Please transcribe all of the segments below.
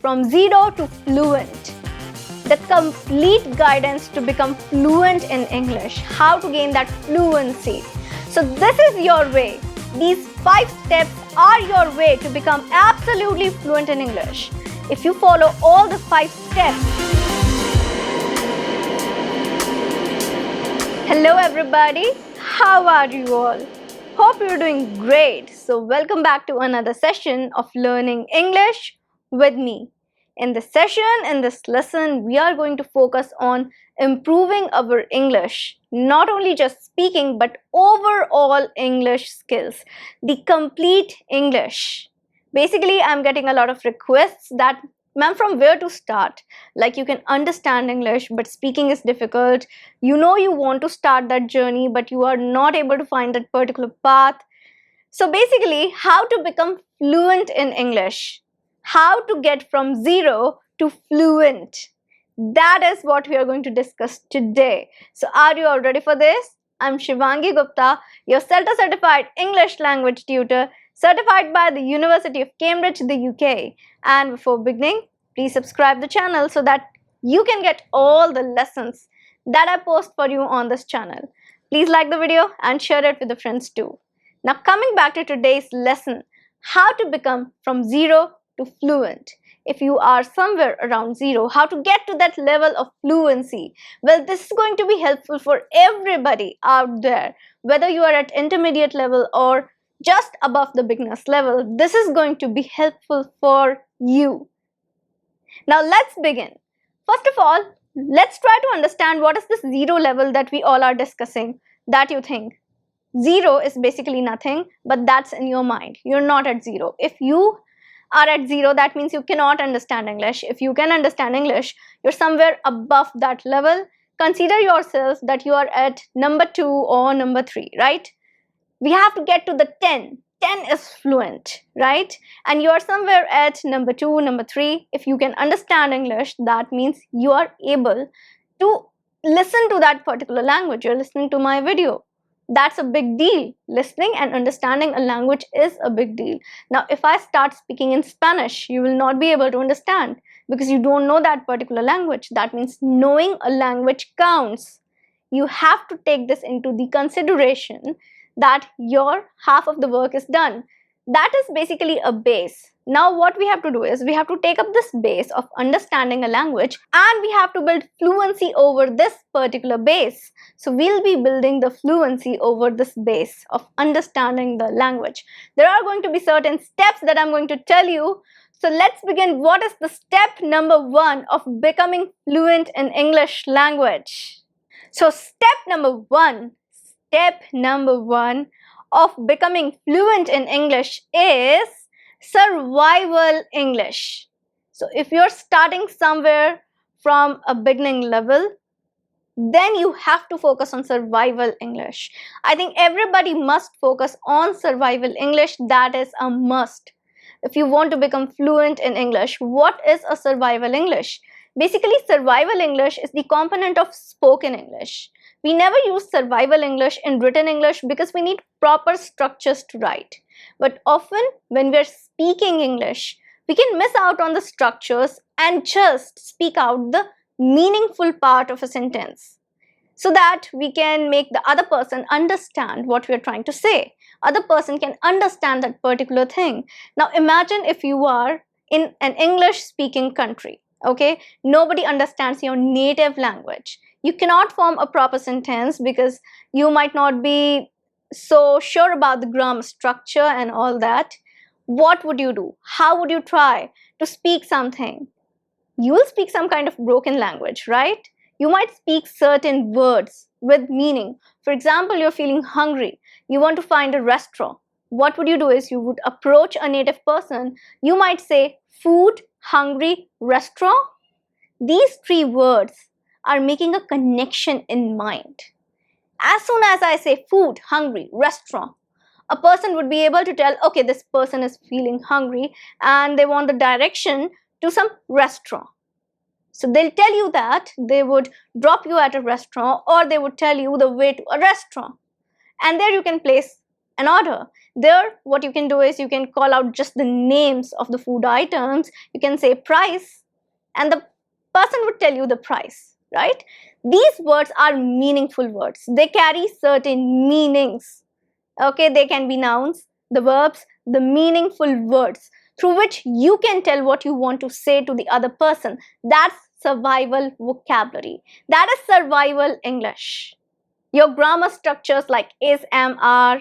from zero to fluent. The complete guidance to become fluent in English, how to gain that fluency. So this is your way. These 5 steps are your way to become absolutely fluent in English. If you follow all the 5 steps. Hello everybody, how are you all? Hope you're doing great. So welcome back to another session of learning English with me. In this session, in this lesson, we are going to focus on improving our English, not only just speaking, but overall English skills, the complete English. Basically, I'm getting a lot of requests that, ma'am, from where to start? Like, you can understand English, but speaking is difficult. You know you want to start that journey, but you are not able to find that particular path. So basically, how to become fluent in English. How to get from zero to fluent. That is what we are going to discuss today. So are you all ready for this? I'm Shivangi Gupta, your CELTA certified English language tutor, certified by the University of Cambridge, the UK. And before beginning, please subscribe the channel so that you can get all the lessons that I post for you on this channel. Please like the video and share it with the friends too. Now coming back to today's lesson, how to become from zero to fluent. If you are somewhere around zero, how to get to that level of fluency? Well, this is going to be helpful for everybody out there, whether you are at intermediate level or just above the beginner's level. This is going to be helpful for you. Now let's begin. First of all, let's try to understand what is this zero level that we all are discussing that you think. Zero is basically nothing, but that's in your mind. You're not at zero. If you are at zero, that means you cannot understand English. If you can understand English, you're somewhere above that level. Consider yourself that you are at number 2 or number 3, right? We have to get to the 10. 10 is fluent, right? And you are somewhere at number 2, number 3. If you can understand English, that means you are able to listen to that particular language. You're listening to my video. That's a big deal. Listening and understanding a language is a big deal. Now, if I start speaking in Spanish, you will not be able to understand because you don't know that particular language. That means knowing a language counts. You have to take this into the consideration that your half of the work is done. That is basically a base. Now what we have to do is we have to take up this base of understanding a language and we have to build fluency over this particular base. So we'll be building the fluency over this base of understanding the language. There are going to be certain steps that I'm going to tell you. So let's begin. What is the step number 1 of becoming fluent in English language? So step number 1 of becoming fluent in English is survival English. So if you're starting somewhere from a beginning level, then you have to focus on survival English. I think everybody must focus on survival English. That is a must. If you want to become fluent in English, what is a survival English? Basically, survival English is the component of spoken English. We never use survival English in written English because we need proper structures to write. But often when we're speaking English, we can miss out on the structures and just speak out the meaningful part of a sentence so that we can make the other person understand what we're trying to say. Other person can understand that particular thing. Now imagine if you are in an English speaking country, okay? Nobody understands your native language. You cannot form a proper sentence because you might not be so sure about the grammar structure and all that. What would you do? How would you try to speak something? You will speak some kind of broken language, right? You might speak certain words with meaning. For example, you're feeling hungry. You want to find a restaurant. What would you do is you would approach a native person. You might say food, hungry, restaurant. These 3 words are making a connection in mind. As soon as I say food, hungry, restaurant, a person would be able to tell, okay, this person is feeling hungry and they want the direction to some restaurant. So they'll tell you that they would drop you at a restaurant or they would tell you the way to a restaurant. And there you can place an order. There, what you can do is you can call out just the names of the food items. You can say price, and the person would tell you the price, right? These words are meaningful words. They carry certain meanings. Okay, they can be nouns, the verbs, the meaningful words through which you can tell what you want to say to the other person. That's survival vocabulary. That is survival English. Your grammar structures like is, am, are,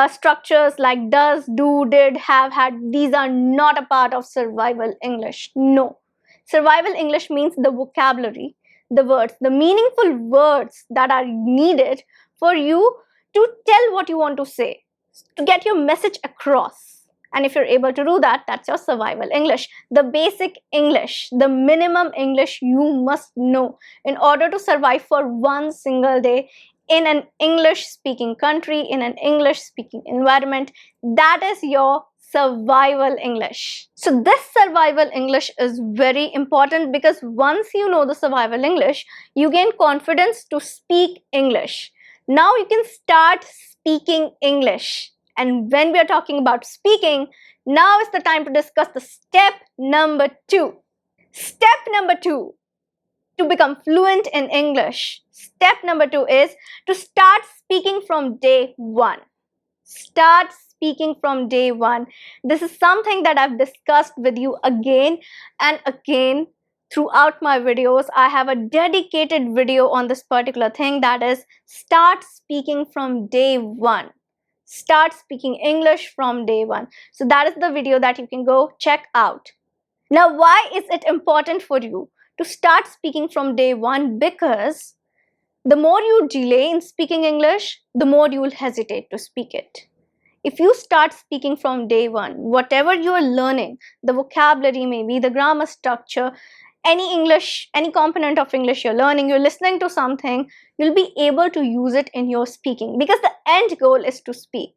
structures like does, do, did, have, had, these are not a part of survival English. No. Survival English means the vocabulary, the words, the meaningful words that are needed for you to tell what you want to say, to get your message across. And if you're able to do that, that's your survival English. The basic English, the minimum English you must know in order to survive for one single day in an English speaking country, in an English speaking environment. That is your survival English. So this survival English is very important because once you know the survival English, you gain confidence to speak English. Now you can start speaking English. And when we are talking about speaking, now is the time to discuss the step number 2. Step number 2 to become fluent in English. Step number 2 is to start speaking from day 1. Start speaking from day 1. This is something that I've discussed with you again and again throughout my videos. I have a dedicated video on this particular thing, that is start speaking from day 1. Start speaking English from day 1. So that is the video that you can go check out. Now, why is it important for you to start speaking from day 1? Because the more you delay in speaking English, the more you will hesitate to speak it. If you start speaking from day 1, whatever you are learning, the vocabulary maybe, the grammar structure, any English, any component of English you're learning, you're listening to something, you'll be able to use it in your speaking because the end goal is to speak.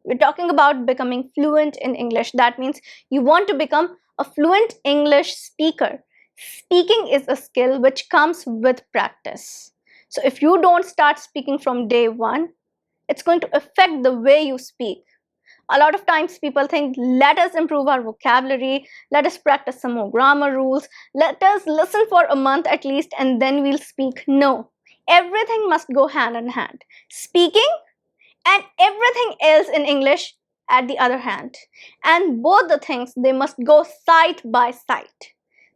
We're talking about becoming fluent in English. That means you want to become a fluent English speaker. Speaking is a skill which comes with practice. So if you don't start speaking from day 1, it's going to affect the way you speak. A lot of times people think, let us improve our vocabulary, let us practice some more grammar rules, let us listen for a month at least and then we'll speak. No, everything must go hand in hand. Speaking and everything else in English at the other hand. And both the things, they must go side by side.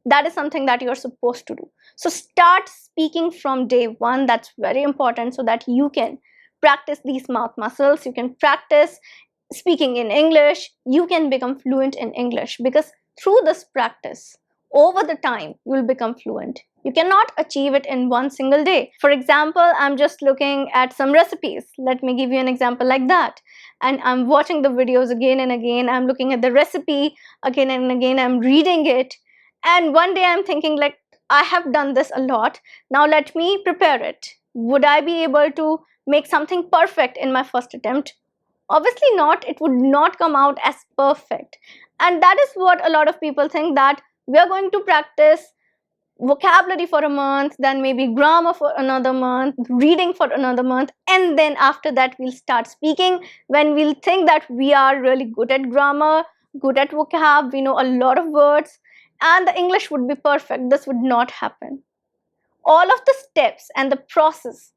That is something that you're supposed to do. So start speaking from day 1. That's very important so that you can practice these mouth muscles, you can practice speaking in English, you can become fluent in English because through this practice, over the time, you will become fluent. You cannot achieve it in one single day. For example, I'm just looking at some recipes. Let me give you an example like that. And I'm watching the videos again and again. I'm looking at the recipe again and again. I'm reading it. And one day I'm thinking like, I have done this a lot. Now let me prepare it. Would I be able to make something perfect in my first attempt? Obviously not. It would not come out as perfect. And that is what a lot of people think, that we are going to practice vocabulary for a month, then maybe grammar for another month, reading for another month, and then after that we'll start speaking when we'll think that we are really good at grammar, good at vocab, we know a lot of words, and the English would be perfect. This would not happen. All of the steps and the process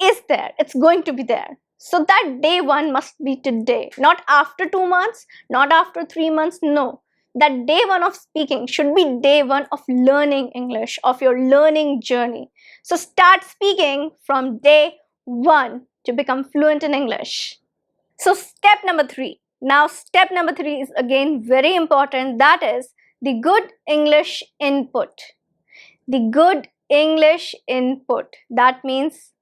is there. It's going to be there. So that day 1 must be today, not after 2 months, not after 3 months, no. That day 1 of speaking should be day 1 of learning English, of your learning journey. So start speaking from day 1 to become fluent in English. So step number 3. Now step number 3 is again very important. That is the good English input. The good English input. That means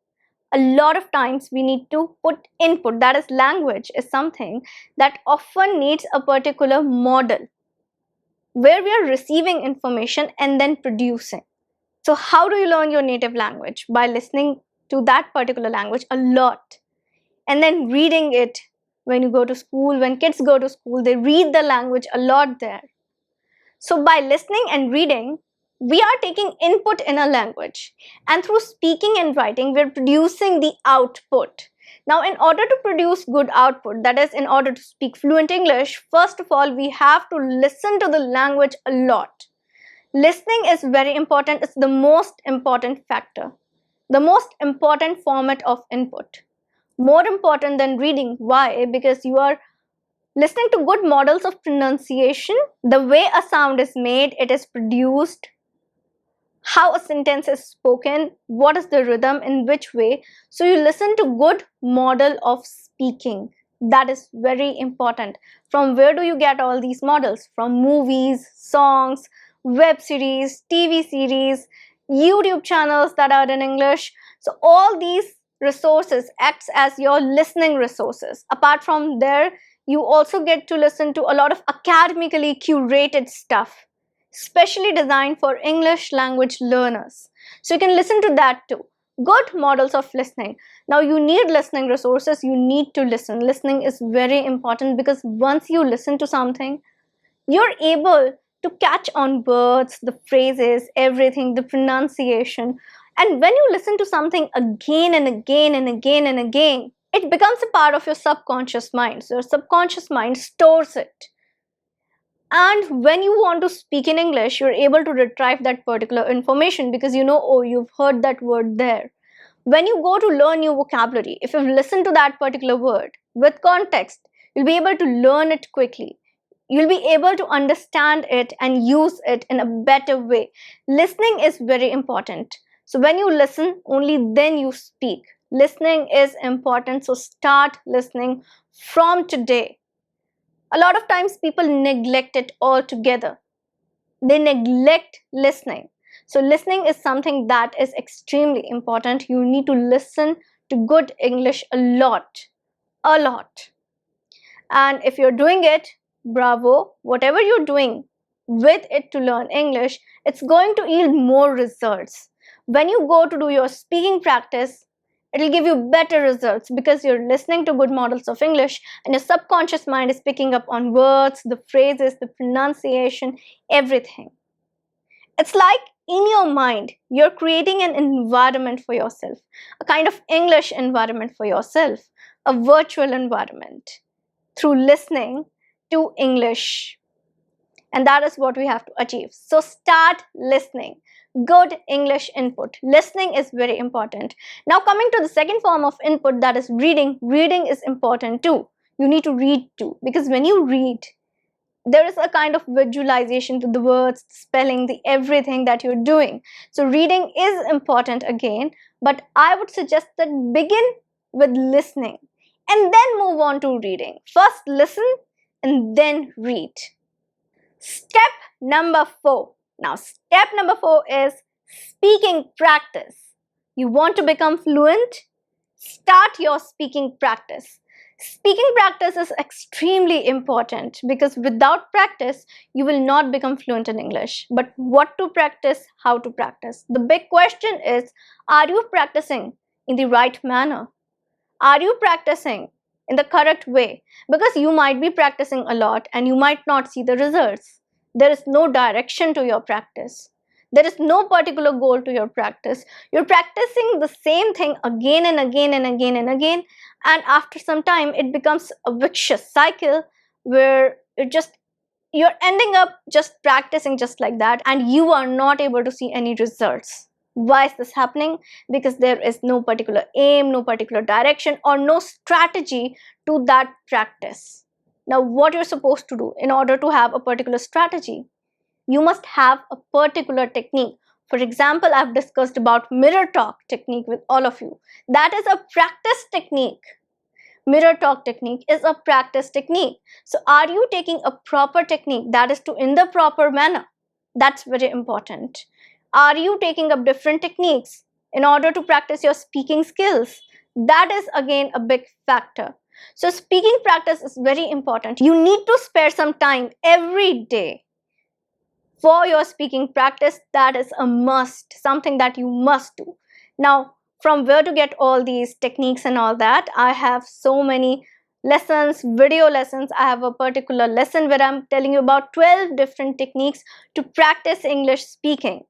a lot of times we need to put input, that is language, is something that often needs a particular model where we are receiving information and then producing. So how do you learn your native language? By listening to that particular language a lot and then reading it. When you go to school, when kids go to school, they read the language a lot there. So by listening and reading, we are taking input in a language, and through speaking and writing, we're producing the output. Now, in order to produce good output, that is, in order to speak fluent English, first of all, we have to listen to the language a lot. Listening is very important. It's the most important factor, the most important format of input. More important than reading. Why? Because you are listening to good models of pronunciation, the way a sound is made, it is produced, how a sentence is spoken, what is the rhythm, in which way. So you listen to good model of speaking. That is very important. From where do you get all these models? From movies, songs, web series, TV series, YouTube channels that are in English. So all these resources acts as your listening resources. Apart from there, you also get to listen to a lot of academically curated stuff, specially designed for English language learners. So you can listen to that too. Good models of listening. Now you need listening resources, you need to listen. Listening is very important because once you listen to something, you're able to catch on words, the phrases, everything, the pronunciation. And when you listen to something again and again and again and again, it becomes a part of your subconscious mind. So your subconscious mind stores it. And when you want to speak in English, you're able to retrieve that particular information because you know, oh, you've heard that word there. When you go to learn new vocabulary, if you've listened to that particular word with context, you'll be able to learn it quickly. You'll be able to understand it and use it in a better way. Listening is very important. So when you listen, only then you speak. Listening is important, so start listening from today. A lot of times people neglect it altogether. They neglect listening. So listening is something that is extremely important. You need to listen to good English a lot. A lot. And if you're doing it, bravo. Whatever you're doing with it to learn English, it's going to yield more results. When you go to do your speaking practice, it'll give you better results because you're listening to good models of English and your subconscious mind is picking up on words, the phrases, the pronunciation, everything. It's like in your mind, you're creating an environment for yourself, a kind of English environment for yourself, a virtual environment through listening to English. And that is what we have to achieve. So start listening. Good English input. Listening is very important. Now coming to the second form of input, that is reading. Reading is important too. You need to read too, because when you read, there is a kind of visualization to the words, the spelling, the everything that you're doing. So reading is important again, but I would suggest that begin with listening and then move on to reading. First listen and then read. Step number 4. Now, step number 4 is speaking practice. You want to become fluent? Start your speaking practice. Speaking practice is extremely important because without practice, you will not become fluent in English. But what to practice, how to practice? The big question is, are you practicing in the right manner? Are you practicing in the correct way? Because you might be practicing a lot and you might not see the results. There is no direction to your practice. There is no particular goal to your practice. You're practicing the same thing again and again and again and again. And after some time, it becomes a vicious cycle where you're ending up just practicing just like that and you are not able to see any results. Why is this happening? Because there is no particular aim, no particular direction, or no strategy to that practice. Now, what you're supposed to do in order to have a particular strategy? You must have a particular technique. For example, I've discussed about mirror talk technique with all of you. That is a practice technique. Mirror talk technique is a practice technique. So are you taking a proper technique, that is to in the proper manner? That's very important. Are you taking up different techniques in order to practice your speaking skills? That is again a big factor. So speaking practice is very important. You need to spare some time every day for your speaking practice. That is a must, something that you must do. Now, from where to get all these techniques and all that? I have so many lessons, video lessons. I have a particular lesson where I'm telling you about 12 different techniques to practice English speaking.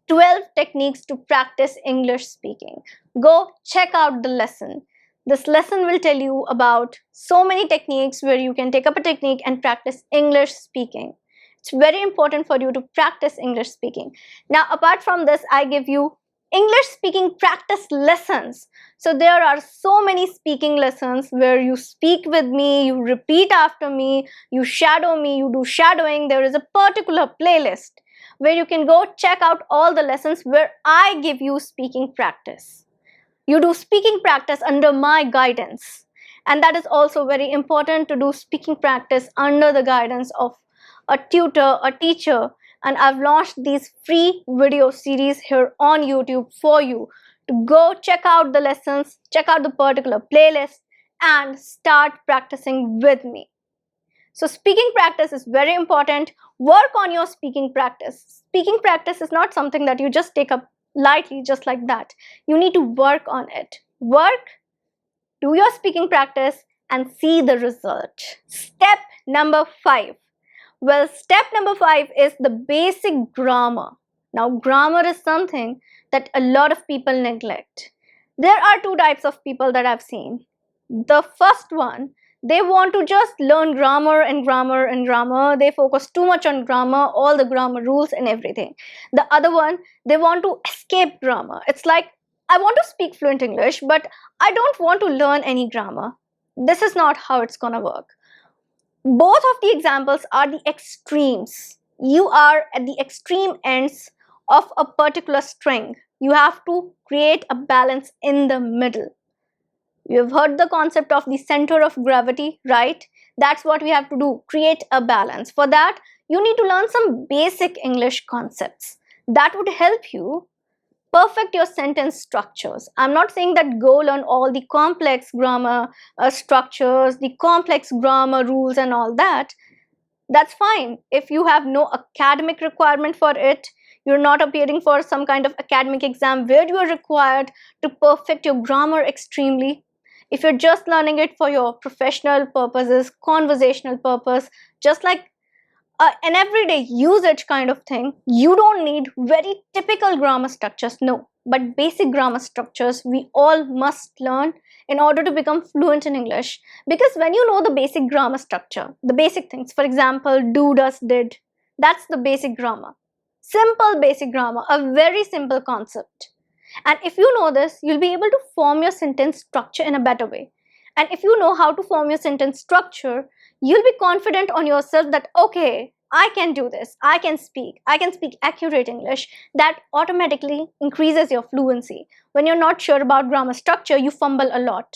12 techniques to practice English speaking. Go check out the lesson. This lesson will tell you about so many techniques where you can take up a technique and practice English speaking. It's very important for you to practice English speaking. Now, apart from this, I give you English speaking practice lessons. So there are so many speaking lessons where you speak with me, you repeat after me, you shadow me, you do shadowing. There is a particular playlist where you can go check out all the lessons where I give you speaking practice. You do speaking practice under my guidance. And that is also very important, to do speaking practice under the guidance of a tutor, a teacher. And I've launched these free video series here on YouTube for you to go check out the lessons, check out the particular playlist, and start practicing with me. So speaking practice is very important. Work on your speaking practice. Speaking practice is not something that you just take up lightly just like that. You need to work on it. Work, do your speaking practice, and see the result. Step number 5. Well, step number 5 is the basic grammar. Now, grammar is something that a lot of people neglect. There are two types of people that I've seen. The first one, they want to just learn grammar and grammar and grammar. They focus too much on grammar, all the grammar rules and everything. The other one, they want to escape grammar. It's like, I want to speak fluent English, but I don't want to learn any grammar. This is not how it's gonna work. Both of the examples are the extremes. You are at the extreme ends of a particular string. You have to create a balance in the middle. You've heard the concept of the center of gravity, right? That's what we have to do, create a balance. For that, you need to learn some basic English concepts. That would help you perfect your sentence structures. I'm not saying that go learn all the complex grammar structures, the complex grammar rules and all that. That's fine. If you have no academic requirement for it, you're not appearing for some kind of academic exam where you are required to perfect your grammar extremely. If you're just learning it for your professional purposes, conversational purpose, just like an everyday usage kind of thing, you don't need very typical grammar structures, no. But basic grammar structures we all must learn in order to become fluent in English. Because when you know the basic grammar structure, the basic things, for example, do, does, did, that's the basic grammar. Simple basic grammar, a very simple concept. And if you know this, you'll be able to form your sentence structure in a better way. And if you know how to form your sentence structure, you'll be confident on yourself that, okay, I can do this, I can speak accurate English. That automatically increases your fluency. When you're not sure about grammar structure, you fumble a lot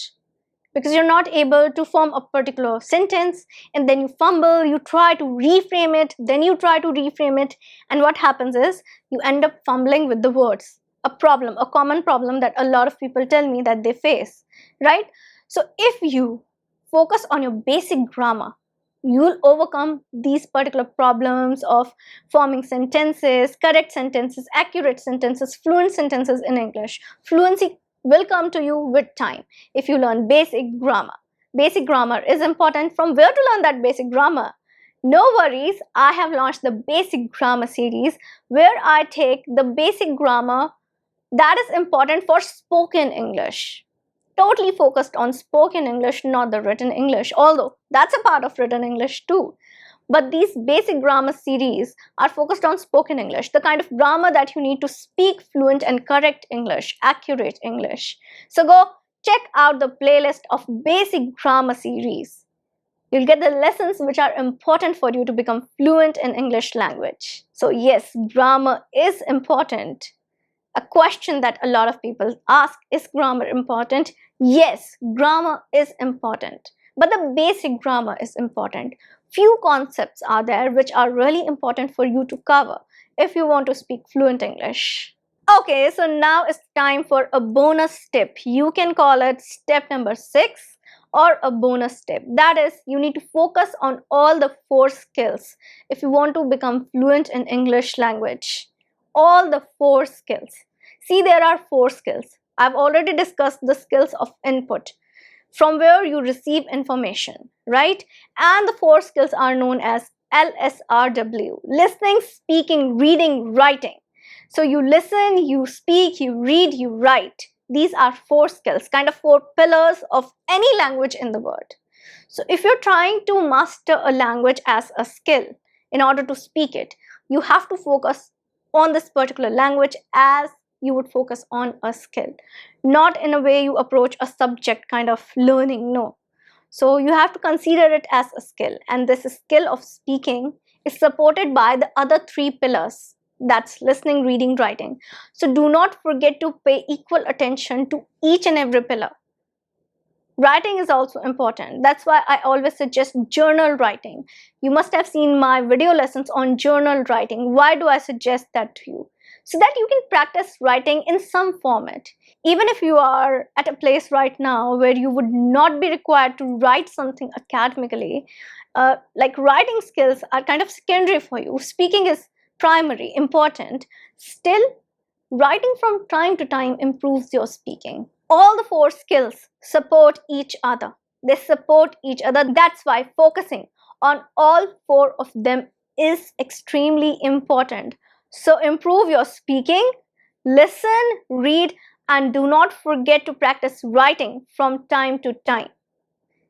because you're not able to form a particular sentence, and then you fumble, you try to reframe it, then you try to reframe it, and what happens is you end up fumbling with the words. A problem, a common problem that a lot of people tell me that they face, right? So if you focus on your basic grammar, you'll overcome these particular problems of forming sentences, correct sentences, accurate sentences, fluent sentences in English. Fluency will come to you with time if you learn basic grammar. Basic grammar is important. From where to learn that basic grammar? No worries, I have launched the basic grammar series where I take the basic grammar that is important for spoken English. Totally focused on spoken English, not the written English, although that's a part of written English too. But these basic grammar series are focused on spoken English, the kind of grammar that you need to speak fluent and correct English, accurate English. So go check out the playlist of basic grammar series. You'll get the lessons which are important for you to become fluent in English language. So yes, grammar is important. A question that a lot of people ask, is grammar important? Yes, grammar is important, but the basic grammar is important. Few concepts are there which are really important for you to cover if you want to speak fluent English. Okay, so now it's time for a bonus tip. You can call it step number 6 or a bonus tip. That is, you need to focus on all the 4 skills if you want to become fluent in English language. All the 4 skills. See, there are 4 skills. I've already discussed the skills of input, from where you receive information, right? And the 4 skills are known as LSRW: listening, speaking, reading, writing. So you listen, you speak, you read, you write. These are 4 skills, kind of 4 pillars of any language in the world. So if you're trying to master a language as a skill in order to speak it, you have to focus on this particular language as you would focus on a skill, not in a way you approach a subject kind of learning. No. So you have to consider it as a skill, and this skill of speaking is supported by the other 3 pillars. That's listening, reading, writing. So do not forget to pay equal attention to each and every pillar. Writing is also important. That's why I always suggest journal writing. You must have seen my video lessons on journal writing. Why do I suggest that to you? So that you can practice writing in some format. Even if you are at a place right now where you would not be required to write something academically, like writing skills are kind of secondary for you. Speaking is primary, important. Still, writing from time to time improves your speaking. All the 4 skills support each other. They support each other. That's why focusing on all 4 of them is extremely important. So improve your speaking, listen, read, and do not forget to practice writing from time to time.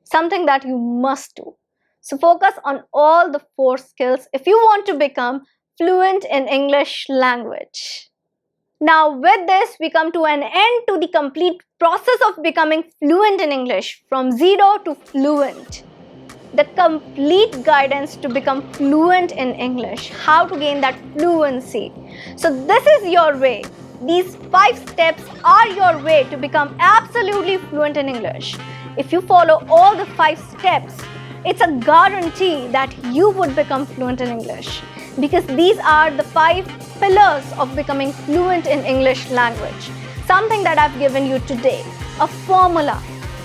Something that you must do. So focus on all the 4 skills if you want to become fluent in English language. Now with this, we come to an end to the complete process of becoming fluent in English from 0 to fluent. The complete guidance to become fluent in English, how to gain that fluency. So this is your way. These 5 steps are your way to become absolutely fluent in English. If you follow all the 5 steps, it's a guarantee that you would become fluent in English, because these are the 5 pillars of becoming fluent in English language. Something that I've given you today, a formula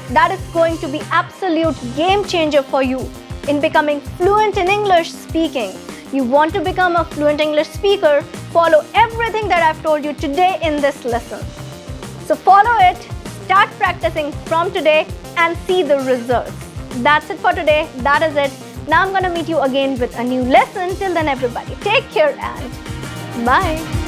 that is going to be absolute game changer for you in becoming fluent in English speaking. You want to become a fluent English speaker, follow everything that I've told you today in this lesson. So follow it, start practicing from today and see the results. That's it for today. That is it. Now I'm going to meet you again with a new lesson. Till then, everybody, take care and bye.